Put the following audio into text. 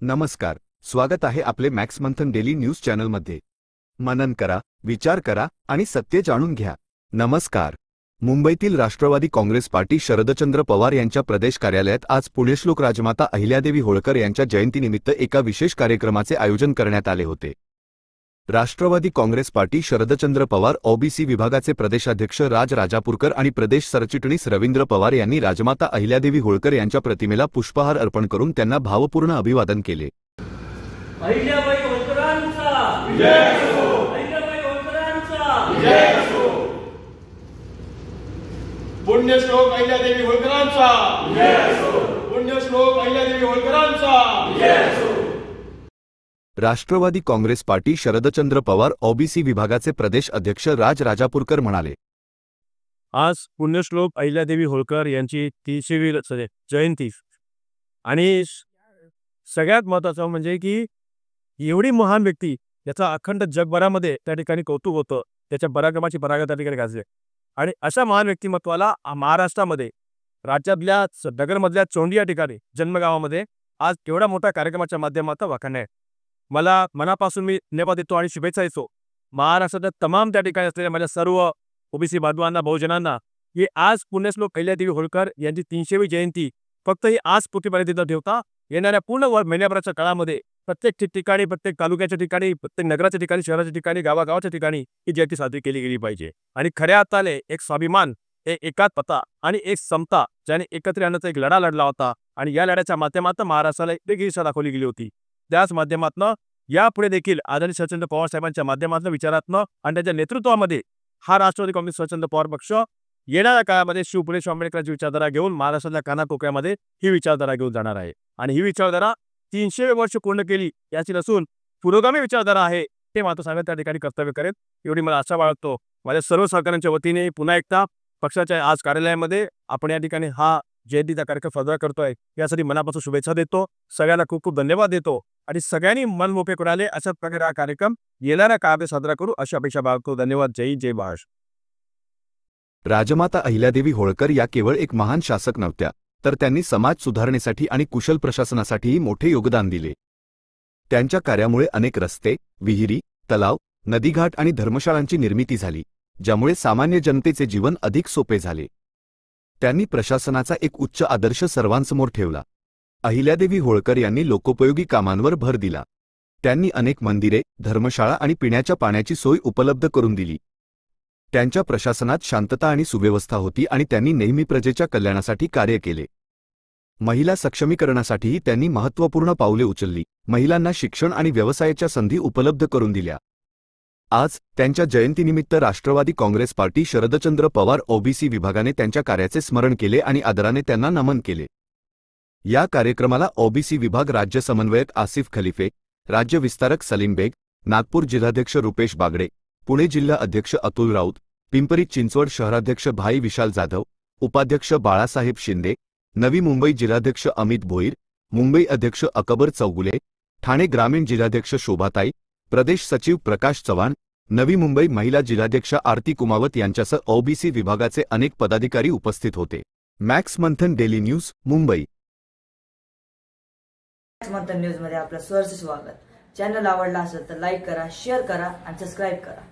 नमस्कार, स्वागत आहे आपले मॅक्स मंथन डेली न्यूज चॅनलमध्ये। मनन करा, विचार करा आणि सत्य जाणून घ्या। नमस्कार। मुंबईतील राष्ट्रवादी काँग्रेस पार्टी शरदचंद्र पवार यांच्या प्रदेश कार्यालयात आज पुण्यश्लोक राजमाता अहिल्यादेवी होळकर यांच्या जयंतीनिमित्त एका विशेष कार्यक्रमाचे आयोजन करण्यात आले होते। राष्ट्रवादी काँग्रेस पार्टी शरदचंद्र पवार ओबीसी विभागाचे प्रदेशाध्यक्ष राज राजापूरकर आणि प्रदेश सरचिटणीस रवींद्र पवार यांनी राजमाता अहिल्यादेवी होळकर यांच्या प्रतिमेला पुष्पहार अर्पण करून त्यांना भावपूर्ण अभिवादन केले। अहिल्याबाई होळकरांचा जय हो, अहिल्याबाई होळकरांचा जय हो। पुण्यश्लोक अहिल्यादेवी होळकरांचा जय हो, पुण्यश्लोक अहिल्यादेवी होळकरांचा जय हो। राष्ट्रवादी काँग्रेस पार्टी शरदचंद्र पवार ओबीसी विभागाचे प्रदेश अध्यक्ष राज राजापूरकर म्हणाले, आज पुण्यश्लोक अहिल्यादेवी होळकर यांची 300वी जयंती आणि सगळ्यात महत्त्वाचं म्हणजे की एवढी महान व्यक्ती याचा अखंड जगभरामध्ये त्या ठिकाणी कौतुक होतं, त्याच्या पराक्रमाची परागत त्या ठिकाणी गाजले आणि अशा महान व्यक्तिमत्वाला महाराष्ट्रामध्ये राज्यातल्या नगरमधल्या चोंडी या ठिकाणी जन्मगावामध्ये आज केवढा मोठा कार्यक्रमाच्या माध्यमातून वाखाणणे आहे। मला मनापासून मी धन्यवाद देतो आणि शुभेच्छा देतो महाराष्ट्राच्या तमाम त्या ठिकाणी असलेल्या माझ्या सर्व ओबीसी बांधवांना, बहुजनांना की आज पुण्यश्लोक अहिल्यादेवी होळकर यांची 300वी जयंती फक्त ही आज पुढे ठेवता येणाऱ्या पूर्ण महिन्याभराच्या काळामध्ये प्रत्येक ठिकाणी, प्रत्येक तालुक्याच्या ठिकाणी, प्रत्येक नगराच्या ठिकाणी, शहराच्या ठिकाणी, गावागावाच्या ठिकाणी ही जयंती साजरी केली गेली पाहिजे। आणि खऱ्या अर्थाने एक स्वाभिमान, एक एकात्मता आणि एक समता ज्याने एकत्र येण्याचा एक लढा लढला होता आणि या लढ्याच्या माध्यमातून महाराष्ट्राला एक दिशा दाखवली गेली होती। त्याच माध्यमातून यापुढे देखील आदरणीय शरदचंद्र पवार साहेबांच्या माध्यमातून, विचारातनं आणि त्यांच्या नेतृत्वामध्ये हा राष्ट्रवादी काँग्रेस शरदचंद्र पवार पक्ष येणाऱ्या काळामध्ये शिवपुले आंबेडकरांची विचारधारा घेऊन महाराष्ट्राच्या कानाकोपऱ्यामध्ये ही विचारधारा घेऊन जाणार आहे आणि ही विचारधारा 300 वर्ष पूर्ण केली याची नसून पुरोगामी विचारधारा आहे ते मात्र सांगत त्या ठिकाणी कर्तव्य करेल एवढी मला आशा बाळगतो। माझ्या सर्व सहकाऱ्यांच्या वतीने पुन्हा एकदा पक्षाच्या आज कार्यालयामध्ये आपण या ठिकाणी हा जयंतीचा कार्यक्रम साजरा करतोय यासाठी मनापासून शुभेच्छा देतो। सगळ्यांना खूप खूप धन्यवाद देतो आणि सगळ्यांनी मन मोकळे कराले अशा प्रकारे हा कार्यक्रम येणाऱ्या काळामध्ये साजरा करू अशी अपेक्षा बाळगतो। धन्यवाद। जय जय महाराष्ट्र। राजमाता अहिल्यादेवी होळकर या केवळ एक महान शासक नव्हत्या, तर त्यांनी समाज सुधारणेसाठी आणि कुशल प्रशासनासाठीही मोठे योगदान दिले। त्यांच्या कार्यामुळे अनेक रस्ते, विहिरी, तलाव, नदीघाट आणि धर्मशाळांची निर्मिती झाली, ज्यामुळे सामान्य जनतेचे जीवन अधिक सोपे झाले। त्यांनी प्रशासनाचा एक उच्च आदर्श सर्वांसमोर ठेवला। अहिल्यादेवी होळकर यांनी लोकोपयोगी कामांवर भर दिला। त्यांनी अनेक मंदिरे, धर्मशाळा आणि पिण्याच्या पाण्याची सोय उपलब्ध करून दिली। त्यांच्या प्रशासनात शांतता आणि सुव्यवस्था होती आणि त्यांनी नेहमी प्रजेच्या कल्याणासाठी कार्य केले। महिला सक्षमीकरणासाठीही त्यांनी महत्त्वपूर्ण पावले उचलली, महिलांना शिक्षण आणि व्यवसायाच्या संधी उपलब्ध करून दिल्या। आज त्यांच्या जयंतीनिमित्त राष्ट्रवादी काँग्रेस पार्टी शरदचंद्र पवार ओबीसी विभागाने त्यांच्या कार्याचे स्मरण केले आणि आदराने त्यांना नमन केले। या कार्यक्रमाला ओबीसी विभाग राज्य समन्वयक आसिफ खलिफे, राज्य विस्तारक सलीम बेग, नागपूर जिल्हाध्यक्ष रुपेश बागडे, पुणे जिल्हा अध्यक्ष अतुल राऊत, पिंपरी चिंचवड शहराध्यक्ष भाई विशाल जाधव, उपाध्यक्ष बाळासाहेब शिंदे, नवी मुंबई जिल्हाध्यक्ष अमित भोईर, मुंबई अध्यक्ष अकबर चौगुले, ठाणे ग्रामीण जिल्हाध्यक्ष शोभाताई, प्रदेश सचिव प्रकाश चव्हाण, नवी मुंबई महिला जिल्हाध्यक्ष आरती कुमावत यांच्यासह ओबीसी विभागाचे अनेक पदाधिकारी उपस्थित होते। मॅक्स मंथन डेली न्यूज, मुंबई। मॅक्स मंथन न्यूज मध्ये आपलं सहर्ष स्वागत। चॅनल आवडला असेल तर लाईक करा, शेअर करा आणि सबस्क्राईब करा।